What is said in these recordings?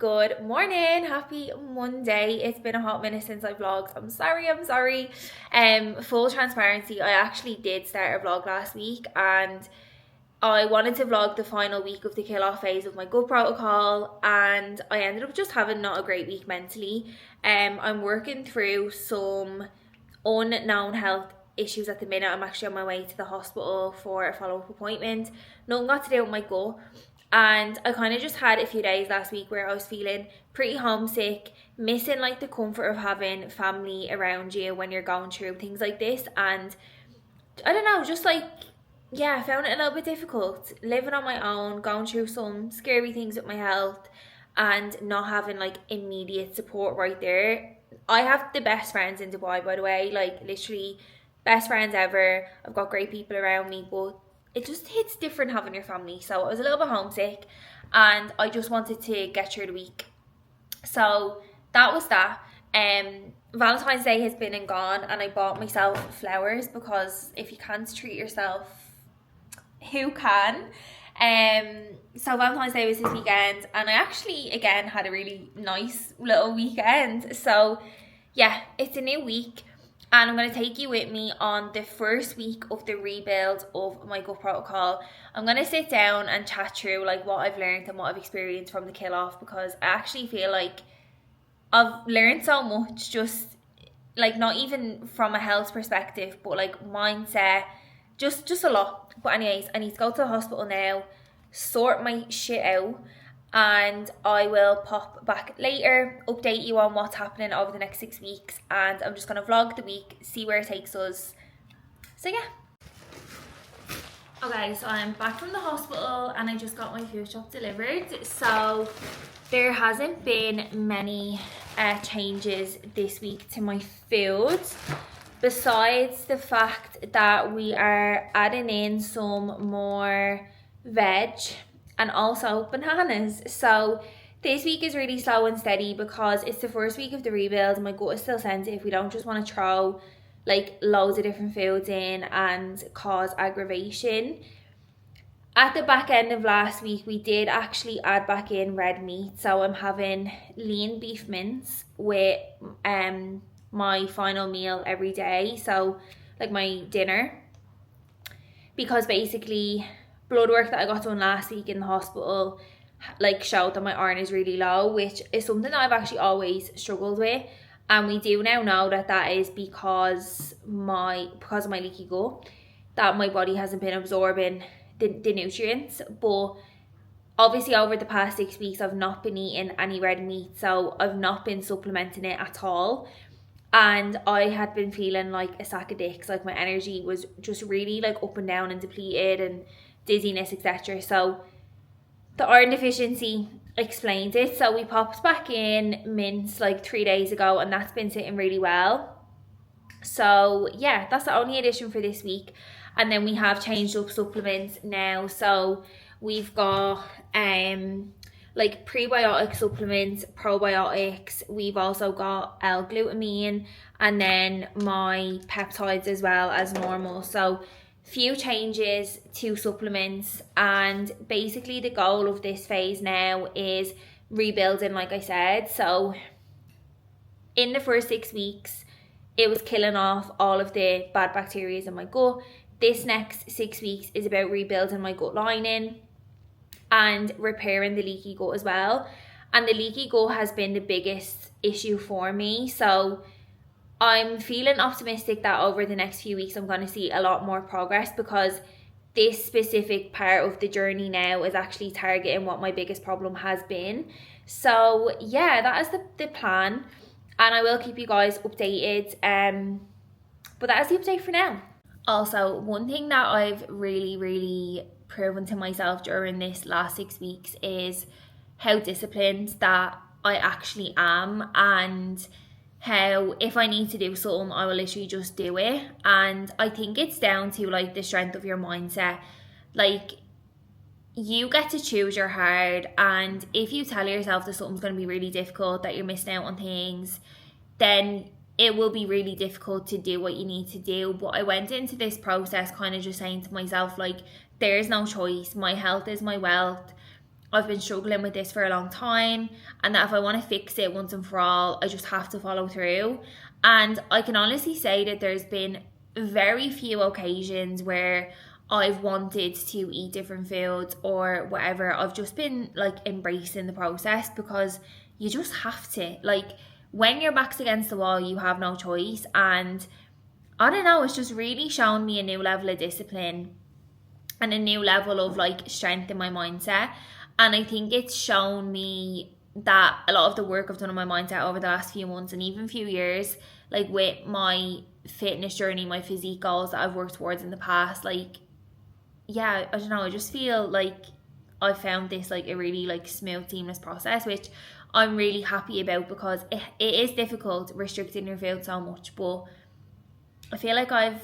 Good morning, happy Monday. It's been a hot minute since I vlogged. I'm sorry. Full transparency, I actually did start a vlog last week and I wanted to vlog the final week of the kill off phase of my gut protocol, and I ended up just having not a great week mentally. I'm working through some unknown health issues at the minute. I'm actually on my way to the hospital for a follow-up appointment. Nothing got to do with my gut. And I kind of just had a few days last week where I was feeling pretty homesick, missing like the comfort of having family around you when you're going through things like this. And I don't know, just like, yeah, I found it a little bit difficult living on my own, going through some scary things with my health and not having like immediate support right there. I have the best friends in Dubai, by the way, like literally best friends ever. I've got great people around me, but it just hits different having your family. So I was a little bit homesick and I just wanted to get through the week. So that was that. Valentine's Day has been and gone, and I bought myself flowers because if you can't treat yourself, who can? So Valentine's Day was this weekend, and I actually again had a really nice little weekend. So yeah, it's a new week, and I'm going to take you with me on the first week of the rebuild of my gut protocol. I'm going to sit down and chat through like what I've learned and what I've experienced from the kill off, because I actually feel like I've learned so much, just like not even from a health perspective, but like mindset, just a lot. But anyways, I need to go to the hospital now, sort my shit out, and I will pop back later, update you on what's happening over the next 6 weeks, and I'm just going to vlog the week, see where it takes us. So yeah. Okay, so I'm back from the hospital and I just got my food shop delivered. So there hasn't been many changes this week to my food, besides the fact that we are adding in some more veg and also bananas. So this week is really slow and steady because it's the first week of the rebuild and my gut is still sensitive. We don't just want to throw like loads of different foods in and cause aggravation. At the back end of last week, we did actually add back in red meat. So I'm having lean beef mince with my final meal every day. So like my dinner, because basically blood work that I got done last week in the hospital like showed that my iron is really low, which is something that I've actually always struggled with. And we do now know that that is because of my leaky gut, that my body hasn't been absorbing the nutrients. But obviously over the past 6 weeks I've not been eating any red meat, so I've not been supplementing it at all. And I had been feeling like a sack of dicks, like my energy was just really like up and down and depleted and dizziness, etc. So the iron deficiency explains it. So we popped back in mince like 3 days ago and that's been sitting really well. So yeah, that's the only addition for this week. And then we have changed up supplements now. So we've got like prebiotic supplements, probiotics. We've also got L-glutamine and then my peptides as well as normal. So few changes to supplements, and basically the goal of this phase now is rebuilding, like I said. So in the first 6 weeks it was killing off all of the bad bacteria in my gut. This next 6 weeks is about rebuilding my gut lining and repairing the leaky gut as well. And the leaky gut has been the biggest issue for me. So I'm feeling optimistic that over the next few weeks I'm going to see a lot more progress, because this specific part of the journey now is actually targeting what my biggest problem has been. So yeah, that is the plan, and I will keep you guys updated. But that is the update for now. Also, one thing that I've really proven to myself during this last 6 weeks is how disciplined that I actually am, and how if I need to do something I will literally just do it. And I think it's down to like the strength of your mindset. Like, you get to choose your hard, and if you tell yourself that something's going to be really difficult, that you're missing out on things, then it will be really difficult to do what you need to do. But I went into this process kind of just saying to myself, like, there's no choice. My health is my wealth. I've been struggling with this for a long time, and that if I want to fix it once and for all, I just have to follow through. And I can honestly say that there's been very few occasions where I've wanted to eat different foods or whatever. I've just been like embracing the process, because you just have to. Like, when your back's against the wall, you have no choice. And I don't know, it's just really shown me a new level of discipline and a new level of like strength in my mindset. And I think it's shown me that a lot of the work I've done on my mindset over the last few months and even few years, like with my fitness journey, my physique goals that I've worked towards in the past, like, yeah, I don't know, I just feel like I found this like a really like smooth, seamless process, which I'm really happy about, because it is difficult restricting your food so much, but I feel like I've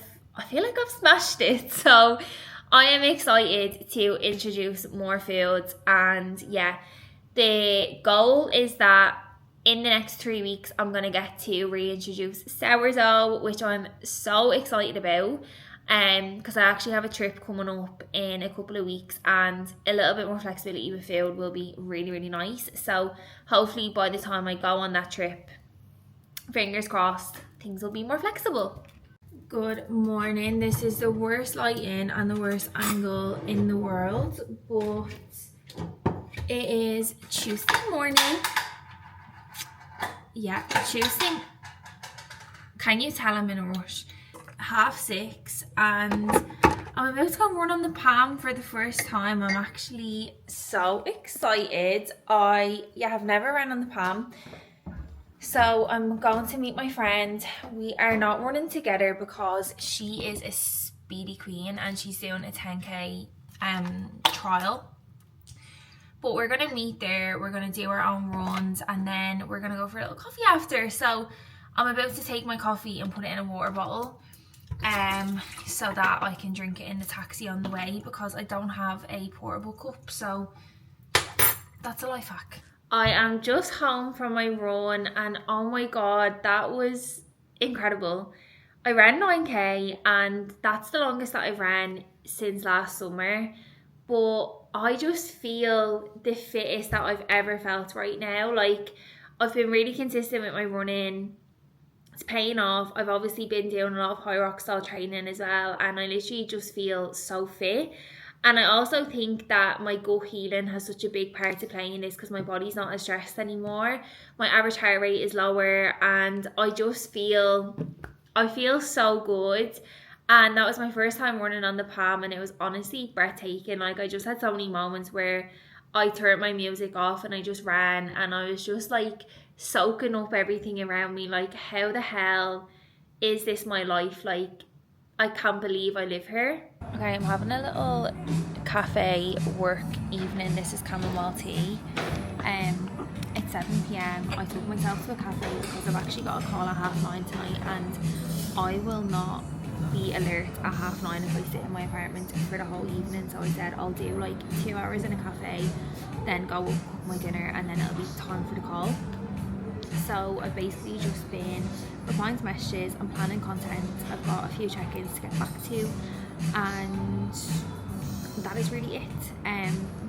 smashed it. So I am excited to introduce more foods, and yeah, the goal is that in the next 3 weeks I'm gonna get to reintroduce sourdough, which I'm so excited about. Because I actually have a trip coming up in a couple of weeks, and a little bit more flexibility with food will be really, really nice. So hopefully by the time I go on that trip, fingers crossed, things will be more flexible. Good morning. This is the worst lighting and the worst angle in the world, but it is Tuesday morning. Yeah, Tuesday. Can you tell I'm in a rush? 6:30, and I'm about to go run on the Palm for the first time. I'm actually so excited. I have never run on the Palm. So I'm going to meet my friend. We are not running together because she is a speedy queen and she's doing a 10k trial. But we're going to meet there, we're going to do our own runs, and then we're going to go for a little coffee after. So I'm about to take my coffee and put it in a water bottle, so that I can drink it in the taxi on the way, because I don't have a portable cup. So that's a life hack. I am just home from my run, and oh my god, that was incredible. I ran 9k, and that's the longest that I've ran since last summer, but I just feel the fittest that I've ever felt right now. Like, I've been really consistent with my running. It's paying off. I've obviously been doing a lot of high rock style training as well, and I literally just feel so fit. And I also think that my gut healing has such a big part to play in this, because my body's not as stressed anymore. My average heart rate is lower, and I feel so good. And that was my first time running on the Palm, and it was honestly breathtaking. Like, I just had so many moments where I turned my music off and I just ran, and I was just like soaking up everything around me. Like, how the hell is this my life? Like, I can't believe I live here. Okay, I'm having a little cafe work evening. This is chamomile tea. It's 7 p.m. I took myself to a cafe because I've actually got a call at 9:30 tonight, and I will not be alert at 9:30 if I sit in my apartment for the whole evening. So I said I'll do like 2 hours in a cafe, then go up, cook my dinner, and then it'll be time for the call. So I've basically just been replying to messages and planning content. I've got a few check-ins to get back to, and that is really it.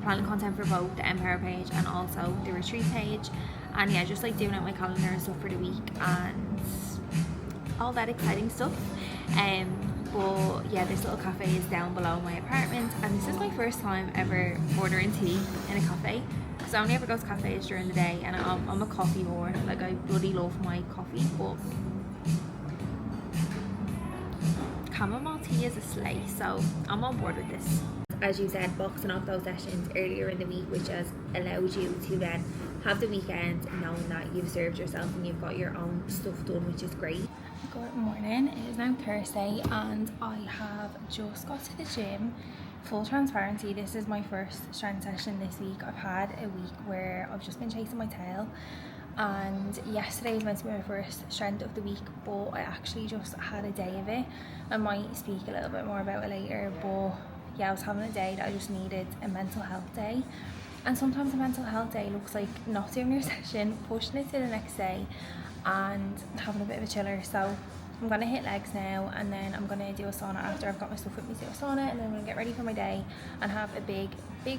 Planning content for both the Empower page and also the retreat page, and yeah, just like doing out my calendar and stuff for the week and all that exciting stuff. But yeah, this little cafe is down below my apartment, and this is my first time ever ordering tea in a cafe, because I only ever go to cafes during the day, and I'm a coffee whore. Like, I bloody love my coffee, but chamomile tea is a slay, so I'm on board with this. As you said, boxing off those sessions earlier in the week, which has allowed you to then have the weekend knowing that you've served yourself and you've got your own stuff done, which is great. Good morning. It is now Thursday, and I have just got to the gym. Full transparency, this is my first strength session this week. I've had a week where I've just been chasing my tail, and yesterday was meant to be my first strength of the week, but I actually just had a day of it. I might speak a little bit more about it later, but yeah, I was having a day that I just needed a mental health day. And sometimes a mental health day looks like not doing your session, pushing it to the next day, and having a bit of a chiller. So I'm gonna hit legs now, and then I'm gonna do a sauna after I've got my stuff with me to do a sauna, and then I'm gonna get ready for my day and have a big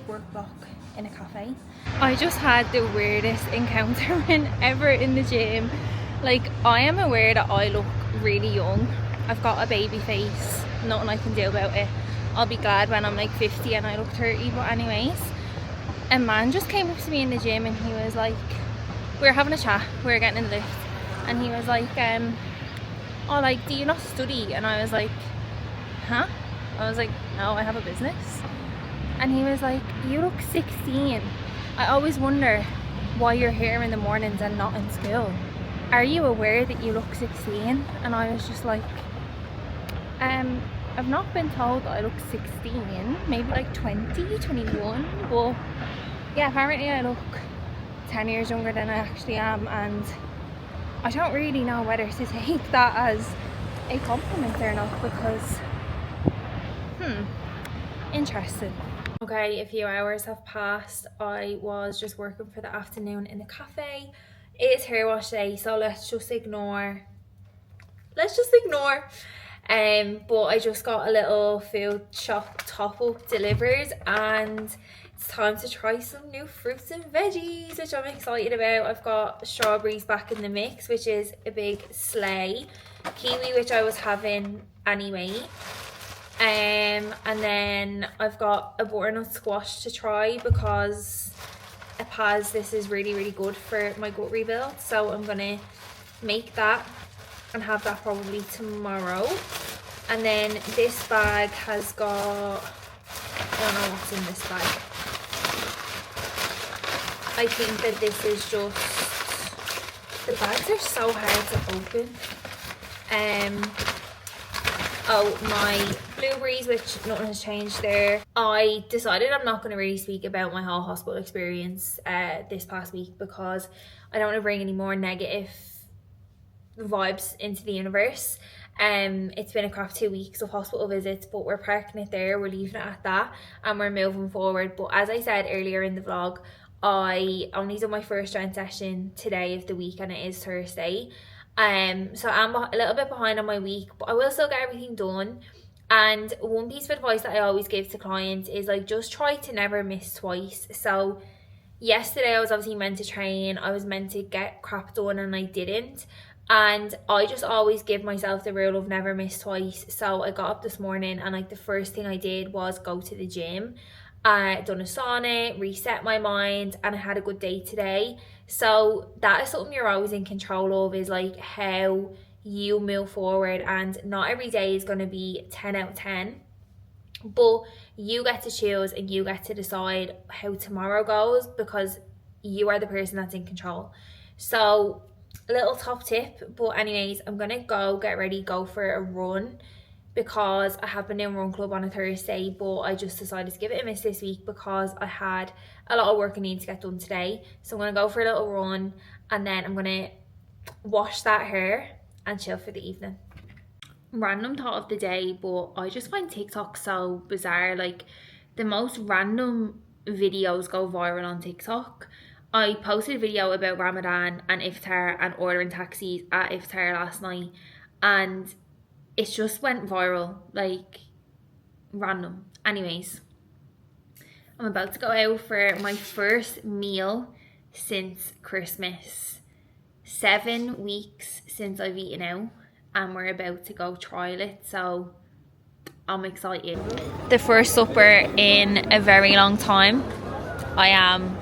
work block in a cafe. I just had the weirdest encounter ever in the gym. Like, I am aware that I look really young. I've got a baby face, nothing I can do about it. I'll be glad when I'm like 50 and I look 30, but anyways, a man just came up to me in the gym and he was like, we were having a chat, we were getting in the lift, and he was like, oh, like, do you not study? And I was like, huh? I was like, no, I have a business. And he was like, you look 16. I always wonder why you're here in the mornings and not in school. Are you aware that you look 16? And I was just like, I've not been told that I look 16, maybe like 20, 21, but yeah, apparently I look 10 years younger than I actually am, and I don't really know whether to take that as a compliment or not, because interesting. Okay, a few hours have passed. I was just working for the afternoon in the cafe. It is hair wash day, so let's just ignore. But I just got a little food shop top up delivered, and it's time to try some new fruits and veggies, which I'm excited about. I've got strawberries back in the mix, which is a big slay. Kiwi, which I was having anyway. And then I've got a butternut squash to try, because this is really good for my gut rebuild. So I'm gonna make that and have that probably tomorrow. And then this bag has got, I don't know what's in this bag. I think that this is just, the bags are so hard to open. Oh, my blueberries, which nothing has changed there. I decided I'm not going to really speak about my whole hospital experience this past week, because I don't want to bring any more negative vibes into the universe. It's been a crap 2 weeks of hospital visits, but we're parking it there, we're leaving it at that, and we're moving forward. But as I said earlier in the vlog, I only did my first strength session today of the week, and it is Thursday. So I'm a little bit behind on my week, but I will still get everything done. And one piece of advice that I always give to clients is, like, just try to never miss twice. So yesterday I was obviously meant to train, I was meant to get crap done, and I didn't. And I just always give myself the rule of never miss twice. So I got up this morning, and like the first thing I did was go to the gym. I done a sauna, reset my mind, and I had a good day today. So that is something you're always in control of, is like how you move forward. And not every day is going to be 10 out of 10, but you get to choose and you get to decide how tomorrow goes, because you are the person that's in control. So a little top tip. But anyways, I'm gonna go get ready, go for a run, because I have been in run club on a Thursday, but I just decided to give it a miss this week because I had a lot of work I need to get done today. So I'm gonna go for a little run, and then I'm gonna wash that hair and chill for the evening. Random thought of the day, but I just find TikTok so bizarre. Like, the most random videos go viral on TikTok. I posted a video about Ramadan and iftar and ordering taxis at iftar last night, and it just went viral, like, random. Anyways, I'm about to go out for my first meal since Christmas. 7 weeks since I've eaten out, and we're about to go trial it, so I'm excited. The first supper in a very long time. I am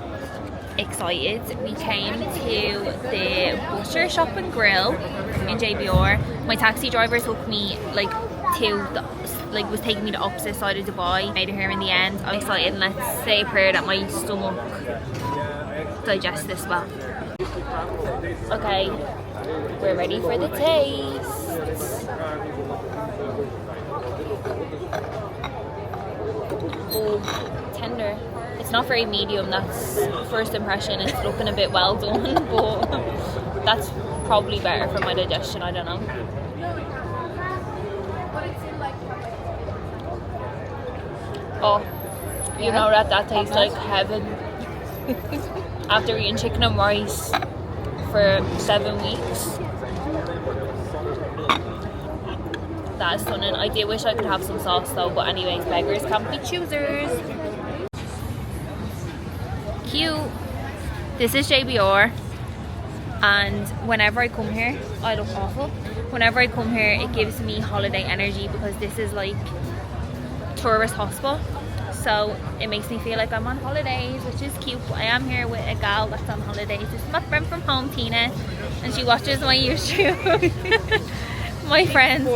excited. We came to the Butcher Shop and Grill in JBR. My taxi driver took me was taking me the opposite side of Dubai. Made it here in the end. I'm excited, and let's say a prayer that my stomach digests this well. Okay, we're ready for the taste. Oh, tender. It's not very medium, that's first impression. It's looking a bit well done, but that's probably better for my digestion, I don't know. Oh, you know that tastes like heaven. After eating chicken and rice for 7 weeks, That is stunning. I do wish I could have some sauce though, but anyways, beggars can't be choosers. Cute. This is JBR, and whenever I come here, I look awful. Whenever I come here, it gives me holiday energy because this is like tourist hostel. So it makes me feel like I'm on holidays, which is cute. But I am here with a gal that's on holidays. This is my friend from home, Tina, and she watches my YouTube. my friends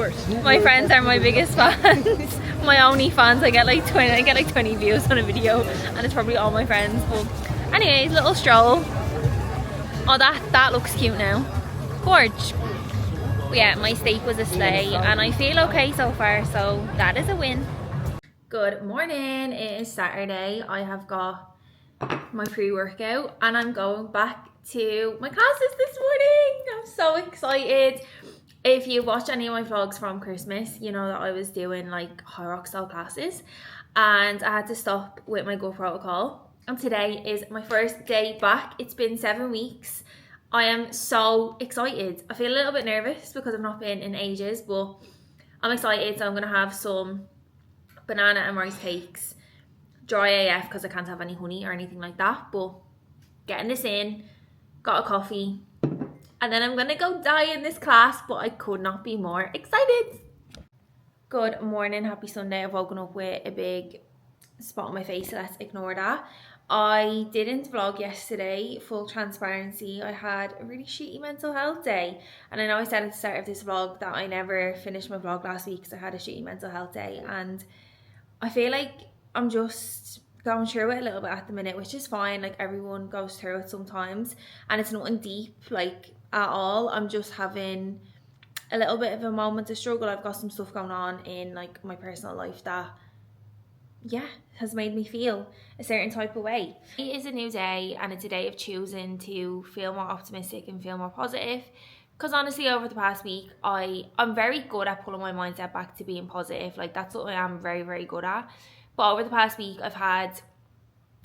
are my biggest fans. My only fans. I get like 20 views on a video, and it's probably all my friends. But anyways, little stroll. Oh, that looks cute now. Gorge. But yeah, my steak was a slay, and I feel okay so far. So that is a win. Good morning, it is Saturday. I have got my pre-workout and I'm going back to my classes this morning. I'm so excited. If you watch any of my vlogs from Christmas, you know that I was doing like high rock style classes and I had to stop with my gooo protocol. And today is my first day back. It's been 7 weeks. I am so excited. I feel a little bit nervous because I've not been in ages, but I'm excited. So I'm going to have some banana and rice cakes, dry AF because I can't have any honey or anything like that, but getting this in, got a coffee, and then I'm gonna go die in this class, but I could not be more excited. Good morning, happy Sunday. I've woken up with a big spot on my face, so let's ignore that. I didn't vlog yesterday, full transparency. I had a really shitty mental health day, and I know I said at the start of this vlog that I never finished my vlog last week because I had a shitty mental health day, and I feel like I'm just going through it a little bit at the minute, which is fine. Like everyone goes through it sometimes, and it's nothing deep like at all. I'm just having a little bit of a moment of struggle. I've got some stuff going on in like my personal life that has made me feel a certain type of way. It is a new day, and it's a day of choosing to feel more optimistic and feel more positive. Because honestly, over the past week, I'm very good at pulling my mindset back to being positive. Like that's what I am very, very good at. But over the past week, I've had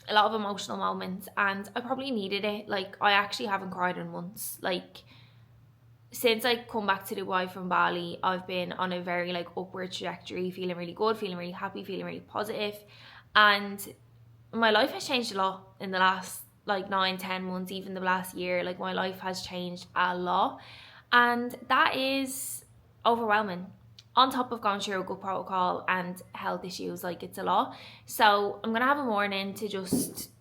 a lot of emotional moments, and I probably needed it. Like I actually haven't cried in months. Like since I come back to Dubai from Bali, I've been on a very like upward trajectory, feeling really good, feeling really happy, feeling really positive. And my life has changed a lot in the last like 9-10 months, even the last year. Like my life has changed a lot, and that is overwhelming on top of going through a good protocol and health issues. Like it's a lot. So I'm gonna have a morning to just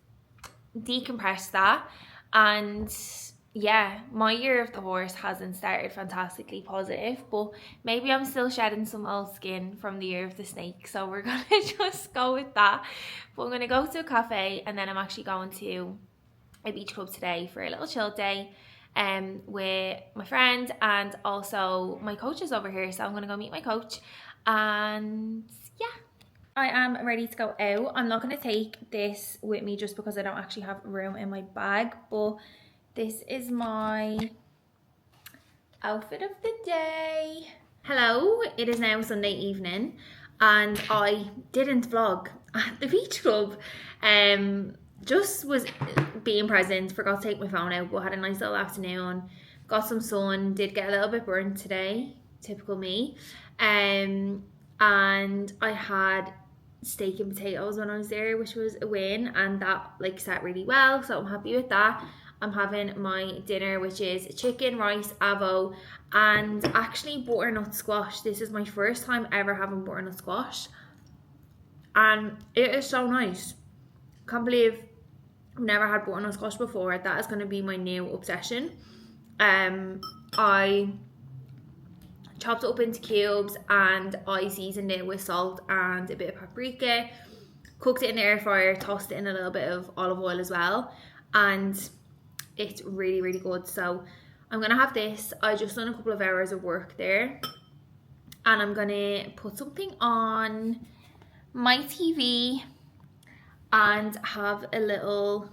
decompress that. And yeah, my year of the horse hasn't started fantastically positive, but maybe I'm still shedding some old skin from the year of the snake, so we're gonna just go with that. But I'm gonna go to a cafe, and then I'm actually going to a beach club today for a little chill day with my friend, and also my coach is over here, so I'm gonna go meet my coach. And yeah, I am ready to go out. I'm not gonna take this with me just because I don't actually have room in my bag, but this is my outfit of the day. Hello, it is now Sunday evening, and I didn't vlog at the beach club. Just was being present, forgot to take my phone out, but had a nice little afternoon, got some sun, did get a little bit burnt today, typical me. And I had steak and potatoes when I was there, which was a win, and that like sat really well, so I'm happy with that. I'm having my dinner, which is chicken, rice, avo, and actually butternut squash. This is my first time ever having butternut squash, and it is so nice. Can't believe I've never had butternut squash before. That is going to be my new obsession. I chopped it up into cubes, and I seasoned it with salt and a bit of paprika, cooked it in the air fryer, tossed it in a little bit of olive oil as well, and it's really, really good. So I'm gonna have this. I just done a couple of hours of work there, and I'm gonna put something on my TV and have a little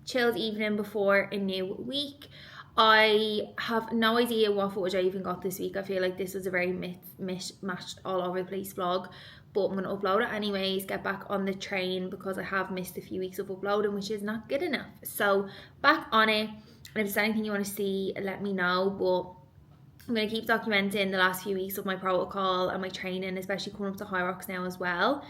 chilled evening before a new week. I have no idea what footage I even got this week. I feel like this was a very mishmashed all over the place vlog, but I'm going to upload it anyways, get back on the train because I have missed a few weeks of uploading, which is not good enough. So back on it, and if there's anything you want to see, let me know. But I'm going to keep documenting the last few weeks of my protocol and my training, especially coming up to High Rocks now as well.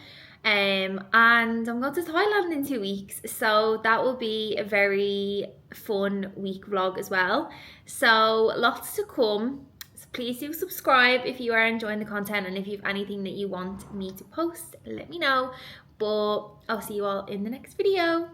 And I'm going to Thailand in 2 weeks, so that will be a very fun week vlog as well. So lots to come. So please do subscribe if you are enjoying the content, and if you have anything that you want me to post, let me know. But I'll see you all in the next video.